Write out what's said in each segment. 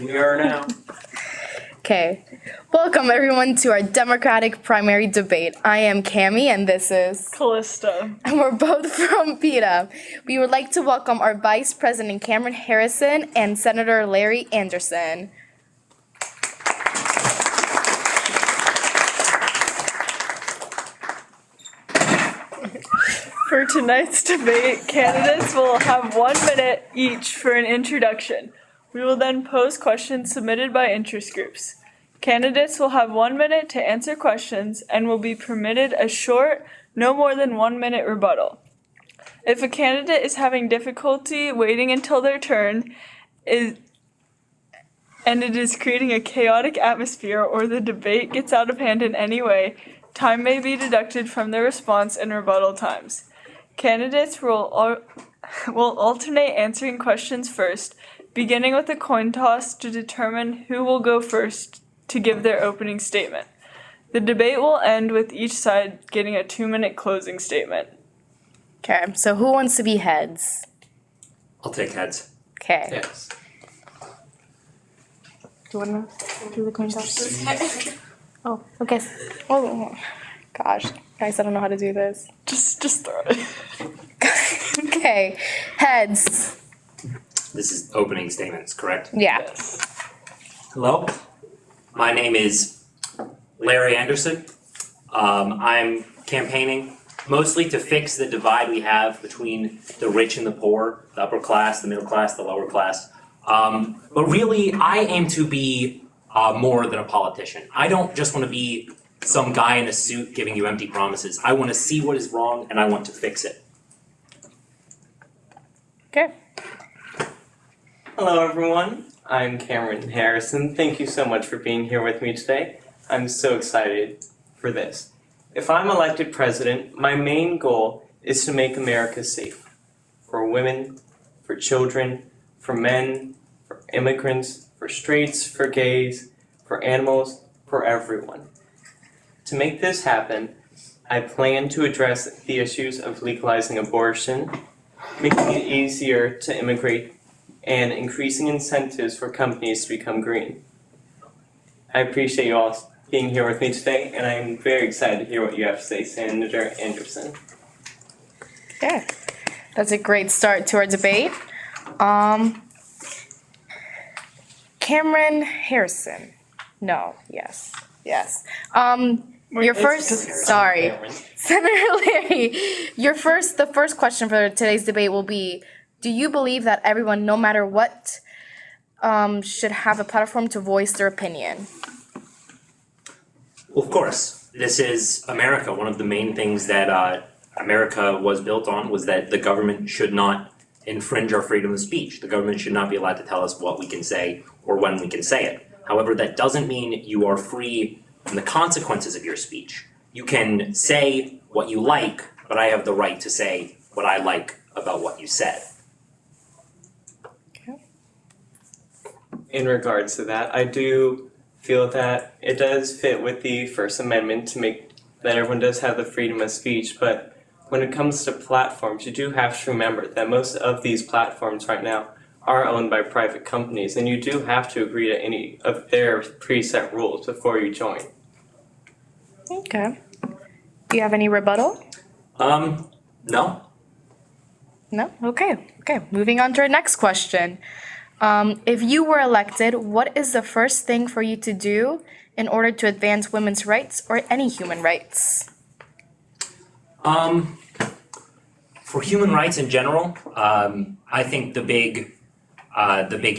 We are now. Okay. Welcome everyone to our Democratic primary debate. I am Cami and this is Callista. and we're both from PETA. We would like to welcome our Vice President Cameron Harrison and Senator Larry Anderson. For tonight's debate, candidates will have 1 minute each for an introduction. We will then pose questions submitted by interest groups. Candidates will have 1 minute to answer questions and will be permitted a short, no more than 1 minute rebuttal. If a candidate is having difficulty waiting until their turn and it is creating a chaotic atmosphere or the debate gets out of hand in any way, time may be deducted from their response and rebuttal times. Candidates will alternate answering questions first, beginning with a coin toss to determine who will go first to give their opening statement. The debate will end with each side getting a 2-minute closing statement. Okay, so who wants to be heads? I'll take heads. Okay. Yes. Do you want to do the coin toss? Oh, okay. Oh, gosh. Guys, I don't know how to do this. Just throw it. Okay. Heads. This is opening statements, correct? Yeah. Yes. Hello. My name is Larry Anderson. I'm campaigning mostly to fix the divide we have between the rich and the poor, the upper class, the middle class, the lower class. But really, I aim to be more than a politician. I don't just want to be some guy in a suit giving you empty promises. I want to see what is wrong and I want to fix it. Okay. Hello everyone, I'm Cameron Harrison. Thank you so much for being here with me today. I'm so excited for this. If I'm elected president, my main goal is to make America safe. For women, for children, for men, for immigrants, for straights, for gays, for animals, for everyone. To make this happen, I plan to address the issues of legalizing abortion, making it easier to immigrate, and increasing incentives for companies to become green. I appreciate you all being here with me today, and I'm very excited to hear what you have to say, Senator Anderson. Yeah. That's a great start to our debate. Cameron Harrison. No, yes. Your first, sorry. Cameron. Senator Larry, the first question for today's debate will be, do you believe that everyone, no matter what, should have a platform to voice their opinion? Well, of course, this is America. One of the main things that America was built on was that the government should not infringe our freedom of speech. The government should not be allowed to tell us what we can say or when we can say it. However, that doesn't mean you are free from the consequences of your speech. You can say what you like, but I have the right to say what I like about what you said. In regards to that, I do feel that it does fit with the First Amendment to make that everyone does have the freedom of speech, but when it comes to platforms, you do have to remember that most of these platforms right now are owned by private companies, and you do have to agree to any of their preset rules before you join. Okay. Do you have any rebuttal? No. No? Okay. Moving on to our next question. If you were elected, what is the first thing for you to do in order to advance women's rights or any human rights? For human rights in general, I think the big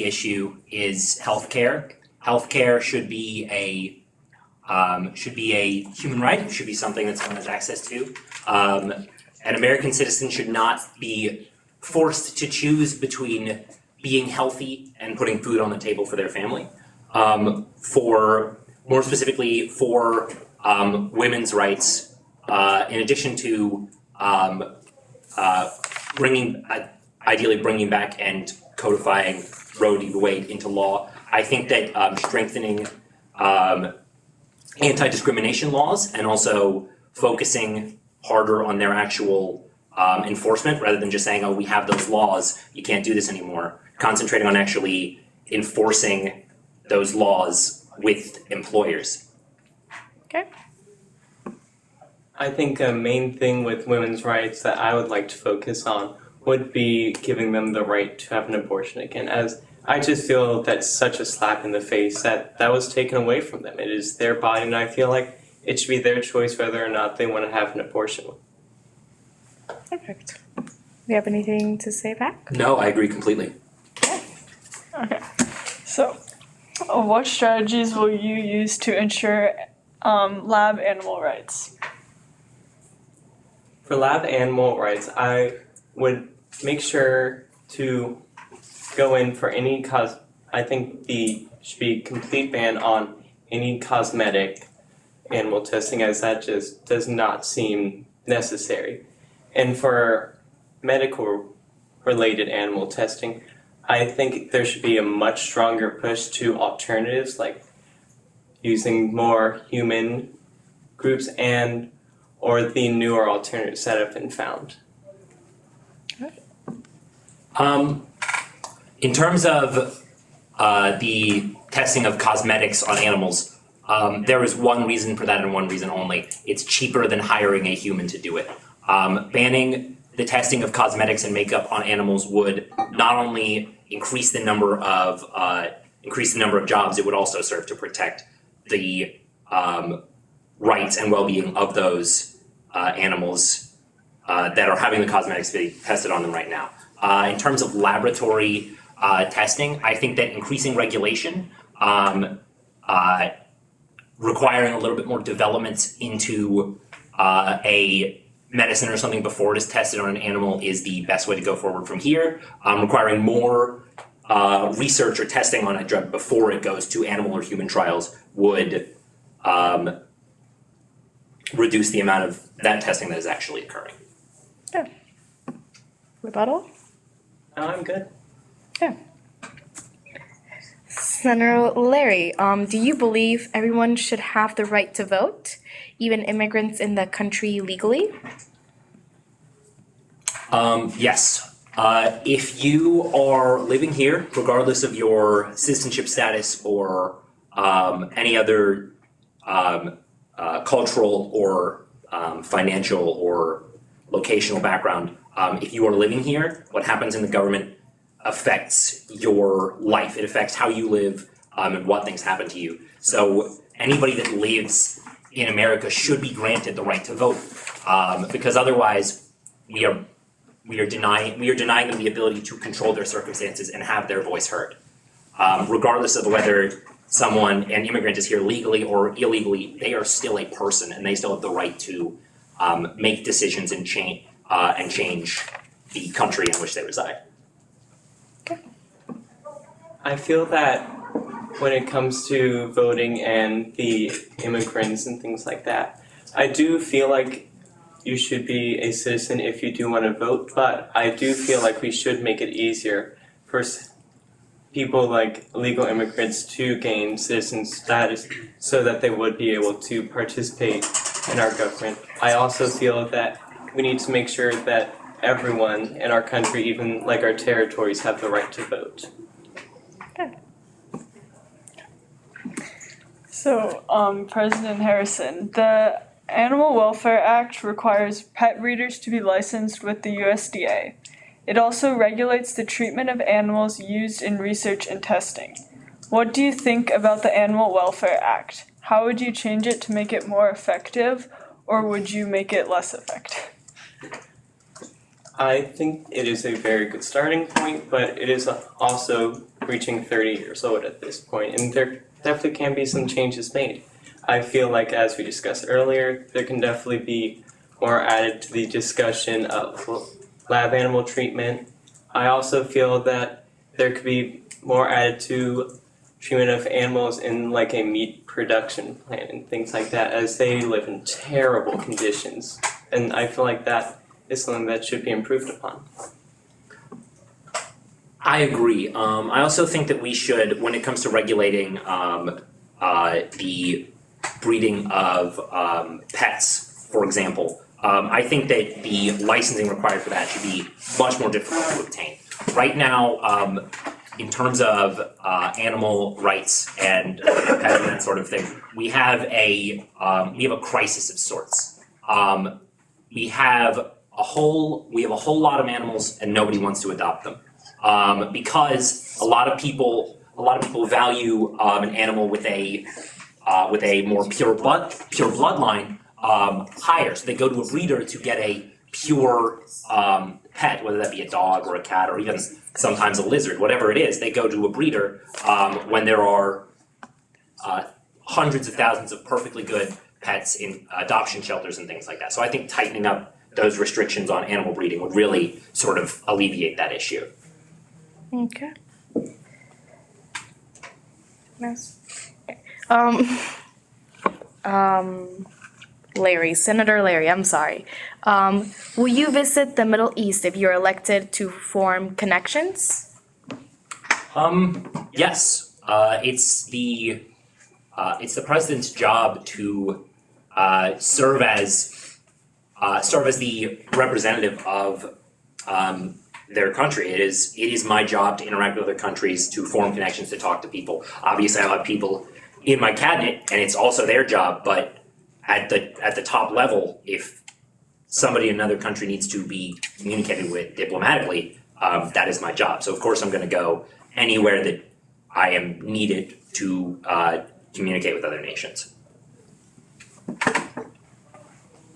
issue is healthcare. Healthcare should be a human right. It should be something that someone has access to. An American citizen should not be forced to choose between being healthy and putting food on the table for their family. For more specifically for women's rights, in addition to ideally bringing back and codifying Roe v. Wade into law, I think that strengthening anti-discrimination laws and also focusing harder on their actual enforcement rather than just saying, oh, we have those laws, you can't do this anymore. Concentrating on actually enforcing those laws with employers. Okay. I think a main thing with women's rights that I would like to focus on would be giving them the right to have an abortion again, as I just feel that's such a slap in the face that was taken away from them. It is their body, and I feel like it should be their choice whether or not they want to have an abortion. Perfect. Do you have anything to say back? No, I agree completely. Okay. So, what strategies will you use to ensure lab animal rights? For lab animal rights, I would make sure to go in for any I think the should be complete ban on any cosmetic animal testing, as that just does not seem necessary. And for medical related animal testing, I think there should be a much stronger push to alternatives like using more human groups and or the newer alternatives that have been found. In terms of the testing of cosmetics on animals, there is one reason for that and one reason only. It's cheaper than hiring a human to do it. Banning the testing of cosmetics and makeup on animals would not only increase the number of jobs, it would also serve to protect the rights and well-being of those animals that are having the cosmetics be tested on them right now. In terms of laboratory testing, I think that increasing regulation, requiring a little bit more development into a medicine or something before it is tested on an animal is the best way to go forward from here. Requiring more research or testing on a drug before it goes to animal or human trials would reduce the amount of that testing that is actually occurring. Yeah. Rebuttal? I'm good. Yeah. Senator Larry, do you believe everyone should have the right to vote, even immigrants in the country legally? Yes. If you are living here, regardless of your citizenship status or any other cultural or financial or locational background, if you are living here, what happens in the government affects your life. It affects how you live and what things happen to you. So anybody that lives in America should be granted the right to vote, because otherwise we are denying them the ability to control their circumstances and have their voice heard, regardless of whether an immigrant is here legally or illegally. They are still a person, and they still have the right to make decisions and change the country in which they reside. I feel that when it comes to voting and the immigrants and things like that, I do feel like you should be a citizen if you do want to vote, but I do feel like we should make it easier for people like illegal immigrants to gain citizen status so that they would be able to participate in our government. I also feel that we need to make sure that everyone in our country, even like our territories, have the right to vote. So, President Harrison, the Animal Welfare Act requires pet breeders to be licensed with the USDA. It also regulates the treatment of animals used in research and testing. What do you think about the Animal Welfare Act? How would you change it to make it more effective, or would you make it less effective? I think it is a very good starting point, but it is also reaching 30 years old at this point, and there definitely can be some changes made. I feel like, as we discussed earlier, there can definitely be more added to the discussion of lab animal treatment. I also feel that there could be more added to treatment of animals in like a meat production plant and things like that, as they live in terrible conditions. And I feel like that is something that should be improved upon. I agree. I also think that we should, when it comes to regulating the breeding of pets, for example, I think that the licensing required for that should be much more difficult to obtain. Right now, in terms of animal rights and that sort of thing, we have a crisis of sorts. We have a whole lot of animals, and nobody wants to adopt them because a lot of people value an animal with a more pure bloodline higher. So they go to a breeder to get a pure pet, whether that be a dog or a cat or even sometimes a lizard, whatever it is. They go to a breeder when there are hundreds of thousands of perfectly good pets in adoption shelters and things like that. So I think tightening up those restrictions on animal breeding would really sort of alleviate that issue. Okay. Nice. Larry, Senator Larry, I'm sorry. Will you visit the Middle East if you're elected to form connections? Yes. It's the president's job to serve as the representative of their country. It is my job to interact with other countries, to form connections, to talk to people. Obviously, I have people in my cabinet, and it's also their job. But at the top level, if somebody in another country needs to be communicated with diplomatically, that is my job. So of course, I'm going to go anywhere that I am needed to communicate with other nations.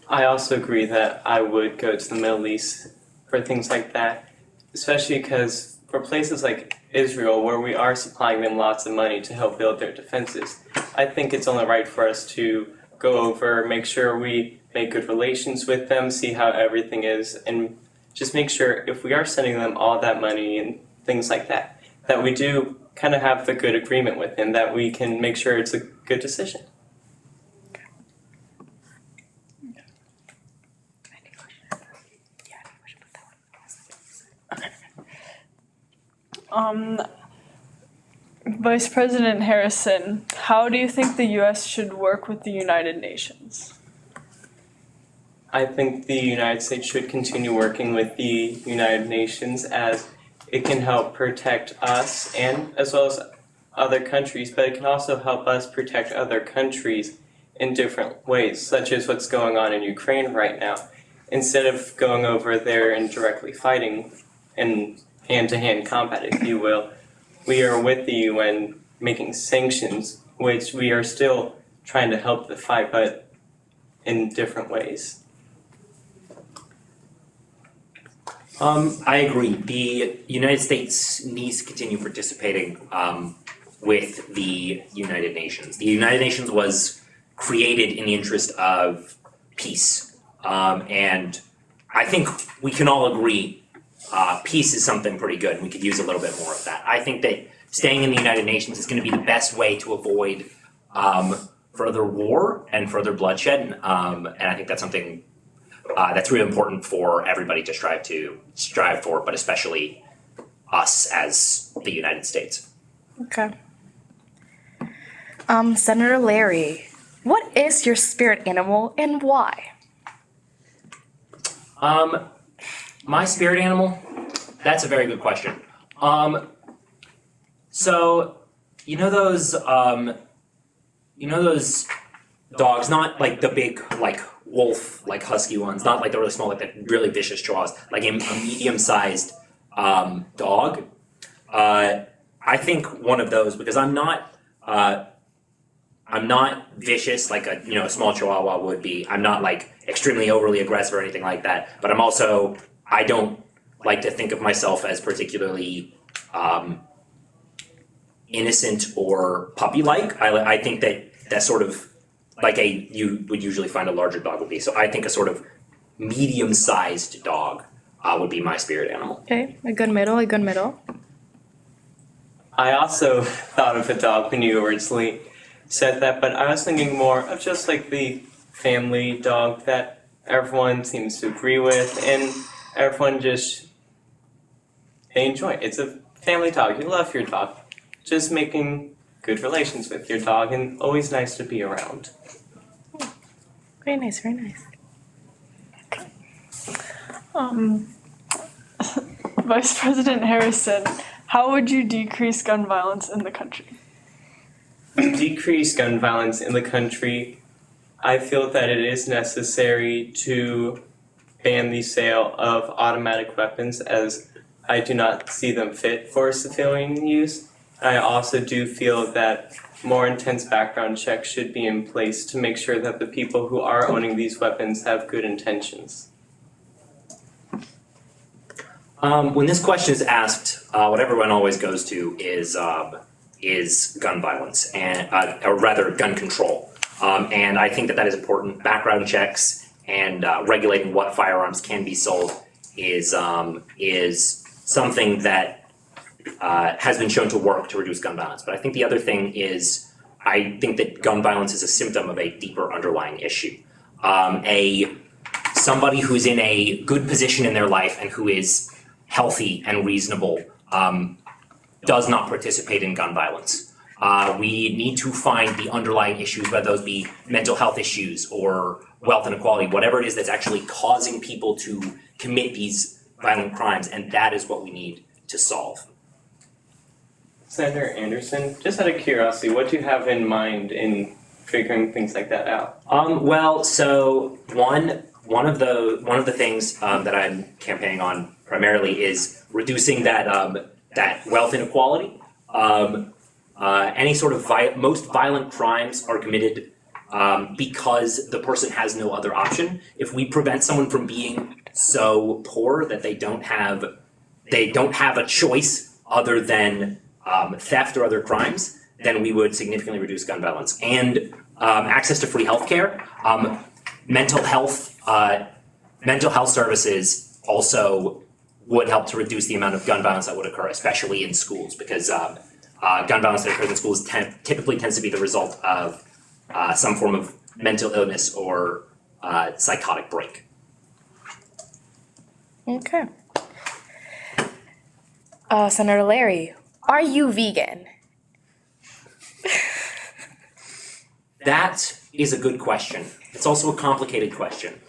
I also agree that I would go to the Middle East for things like that, especially because for places like Israel, where we are supplying them lots of money to help build their defenses, I think it's only right for us to go over, make sure we make good relations with them, see how everything is, and just make sure if we are sending them all that money and things like that, that we do kind of have the good agreement with them, that we can make sure it's a good decision. Vice President Harrison, how do you think the U.S. should work with the United Nations? I think the United States should continue working with the United Nations as it can help protect us and as well as other countries, but it can also help us protect other countries in different ways, such as what's going on in Ukraine right now. Instead of going over there and directly fighting in hand-to-hand combat, if you will, we are with the UN making sanctions, which we are still trying to help the fight, but in different ways. I agree. The United States needs to continue participating with the United Nations. The United Nations was created in the interest of peace. And I think we can all agree peace is something pretty good, and we could use a little bit more of that. I think that staying in the United Nations is going to be the best way to avoid further war and further bloodshed. And I think that's something that's really important for everybody to strive for, but especially us as the United States. Okay. Senator Larry, what is your spirit animal and why? My spirit animal? That's a very good question. So you know those dogs, not like the big like wolf, like husky ones, not like the really small, like the really vicious jaws, like a medium-sized dog. I think one of those, because I'm not vicious like a small Chihuahua would be. I'm not like extremely overly aggressive or anything like that. But I don't like to think of myself as particularly innocent or puppy-like. I think that's sort of like you would usually find a larger dog would be. So I think a sort of medium-sized dog would be my spirit animal. Okay, a good middle. I also thought of a dog when you originally said that, but I was thinking more of just like the family dog that everyone seems to agree with, and everyone just they enjoy. It's a family dog. You love your dog. Just making good relations with your dog, and always nice to be around. Very nice, very nice. Vice President Harrison, How would you decrease gun violence in the country? To decrease gun violence in the country, I feel that it is necessary to ban the sale of automatic weapons, as I do not see them fit for civilian use. I also do feel that more intense background checks should be in place to make sure that the people who are owning these weapons have good intentions. When this question is asked, what everyone always goes to is gun violence and, or rather, gun control. And I think that that is important. Background checks and regulating what firearms can be sold is something that has been shown to work to reduce gun violence. But I think the other thing is, I think that gun violence is a symptom of a deeper underlying issue. Somebody who's in a good position in their life and who is healthy and reasonable does not participate in gun violence. We need to find the underlying issues, whether those be mental health issues or wealth inequality, whatever it is that's actually causing people to commit these violent crimes, and that is what we need to solve. Senator Anderson, just out of curiosity, what do you have in mind in figuring things like that out? Well, so one of the things that I'm campaigning on primarily is reducing that wealth inequality. Any sort of most violent crimes are committed because the person has no other option. If we prevent someone from being so poor that they don't have a choice other than theft or other crimes, then we would significantly reduce gun violence. And access to free healthcare, mental health services also would help to reduce the amount of gun violence that would occur, especially in schools, because gun violence that occurs in schools typically tends to be the result of some form of mental illness or psychotic break. Okay. Senator Larry, are you vegan? That is a good question. It's also a complicated question.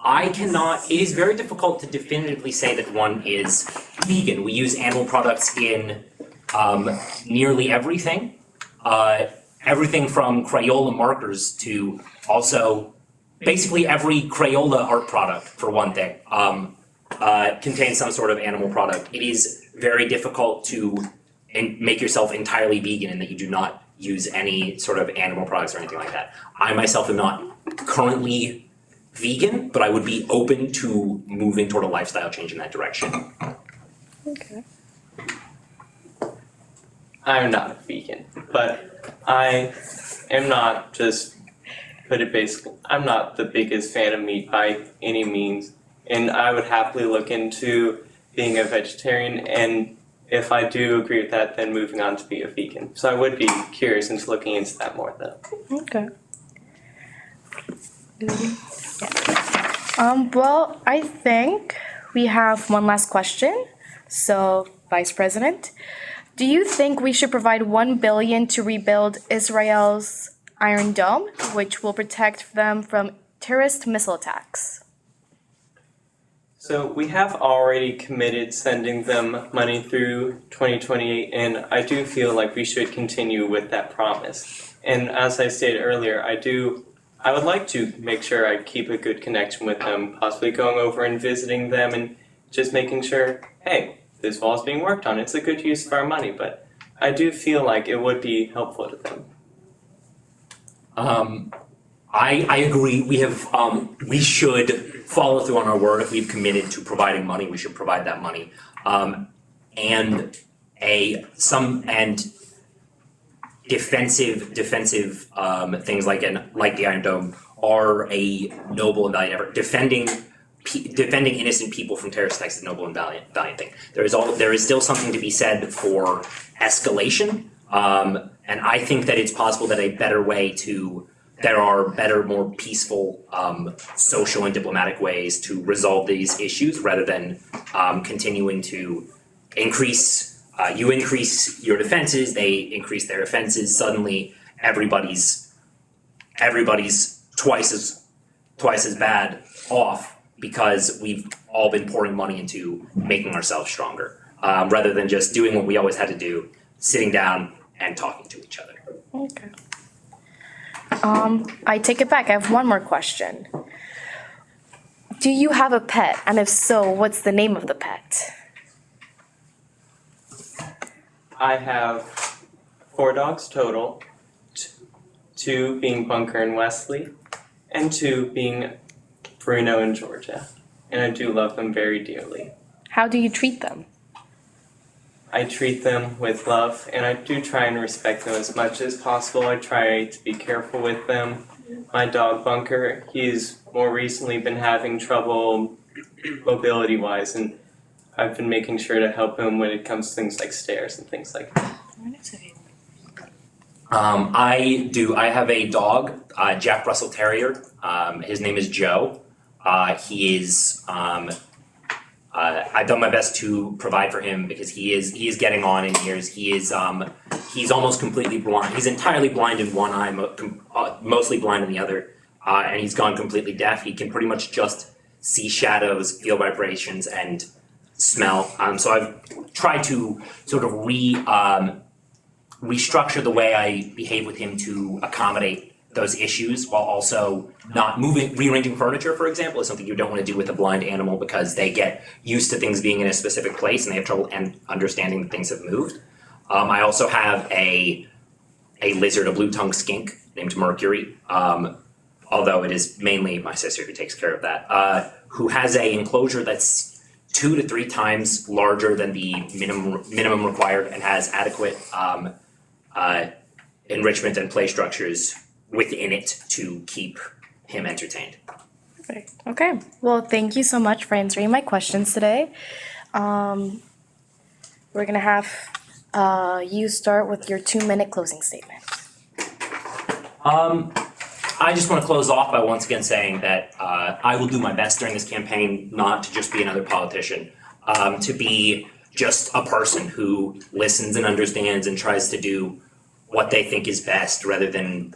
It is very difficult to definitively say that one is vegan. We use animal products in nearly everything. Everything from Crayola markers to also basically every Crayola art product, for one thing, contains some sort of animal product. It is very difficult to make yourself entirely vegan in that you do not use any sort of animal products or anything like that. I myself am not currently vegan, but I would be open to moving toward a lifestyle change in that direction. Okay. I'm not a vegan, but I am not I'm not the biggest fan of meat by any means, and I would happily look into being a vegetarian, and if I do agree with that, then moving on to be a vegan. So I would be curious into looking into that more, though. Okay. Well, I think we have one last question. So, Vice President, do you think we should provide $1 billion to rebuild Israel's Iron Dome, which will protect them from terrorist missile attacks? So we have already committed sending them money through 2028, and I do feel like we should continue with that promise. And as I stated earlier, I would like to make sure I keep a good connection with them, possibly going over and visiting them and just making sure, hey, this wall is being worked on. It's a good use of our money, but I do feel like it would be helpful to them. I agree. We should follow through on our word. If we've committed to providing money, we should provide that money. And defensive things like the Iron Dome are a noble and valiant effort. Defending innocent people from terrorist attacks is a noble and valiant thing. There is still something to be said for escalation, and I think that it's possible that there are better, more peaceful, social and diplomatic ways to resolve these issues rather than continuing to increase. You increase your defenses, they increase their offenses. Suddenly, everybody's twice as bad off because we've all been pouring money into making ourselves stronger. rather than just doing what we always had to do, sitting down and talking to each other. Okay. I take it back. I have one more question. Do you have a pet? And if so, what's the name of the pet? I have 4 dogs total, 2 being Bunker and Wesley, and 2 being Bruno and Georgia. And I do love them very dearly. How do you treat them? I treat them with love, and I do try and respect them as much as possible. I try to be careful with them. My dog Bunker, he's more recently been having trouble mobility-wise, and I've been making sure to help him when it comes to things like stairs and things like that. I have a dog, Jack Russell Terrier. His name is Joe. He is, I've done my best to provide for him because he is getting on in years. He's almost completely blind. He's entirely blind in one eye, mostly blind in the other, and he's gone completely deaf. He can pretty much just see shadows, feel vibrations, and smell. So I've tried to sort of restructure the way I behave with him to accommodate those issues while also not rearranging furniture, for example, is something you don't want to do with a blind animal because they get used to things being in a specific place and they have trouble understanding that things have moved. I also have a lizard, a blue-tongued skink named Mercury, although it is mainly my sister who takes care of that, who has a enclosure that's 2 to 3 times larger than the minimum required and has adequate enrichment and play structures within it to keep him entertained. Perfect. Okay. Well, thank you so much for answering my questions today. We're gonna have you start with your 2-minute closing statement. I just want to close off by once again saying that I will do my best during this campaign not to just be another politician, to be just a person who listens and understands and tries to do what they think is best rather than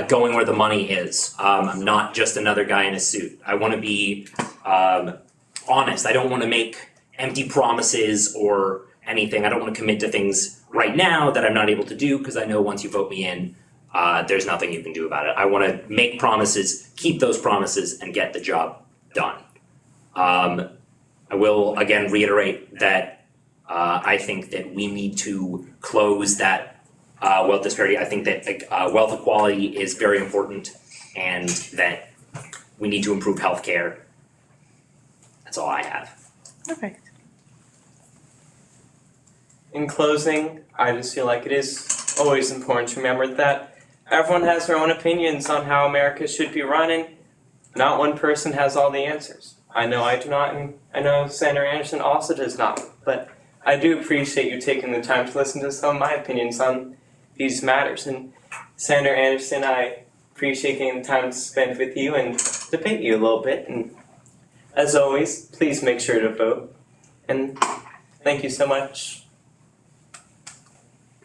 going where the money is. I'm not just another guy in a suit. I want to be honest. I don't want to make empty promises or anything. I don't want to commit to things right now that I'm not able to do because I know once you vote me in, there's nothing you can do about it. I want to make promises, keep those promises, and get the job done. I will again reiterate that I think that we need to close that wealth disparity. I think that wealth equality is very important and that we need to improve healthcare. That's all I have. Perfect. In closing, I just feel like it is always important to remember that everyone has their own opinions on how America should be running. Not one person has all the answers. I know I do not, and I know Senator Anderson also does not, but I do appreciate you taking the time to listen to some of my opinions on these matters. And Senator Anderson, I appreciate getting the time to spend with you and debate you a little bit. And as always, please make sure to vote. And thank you so much.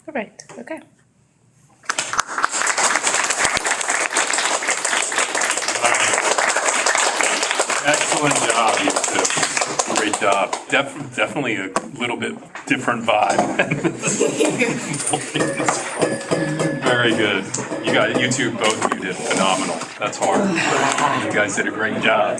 Perfect. Okay. Excellent job, you two. Great job. Definitely a little bit different vibe. Very good. You two, both of you did phenomenal. That's hard. You guys did a great job.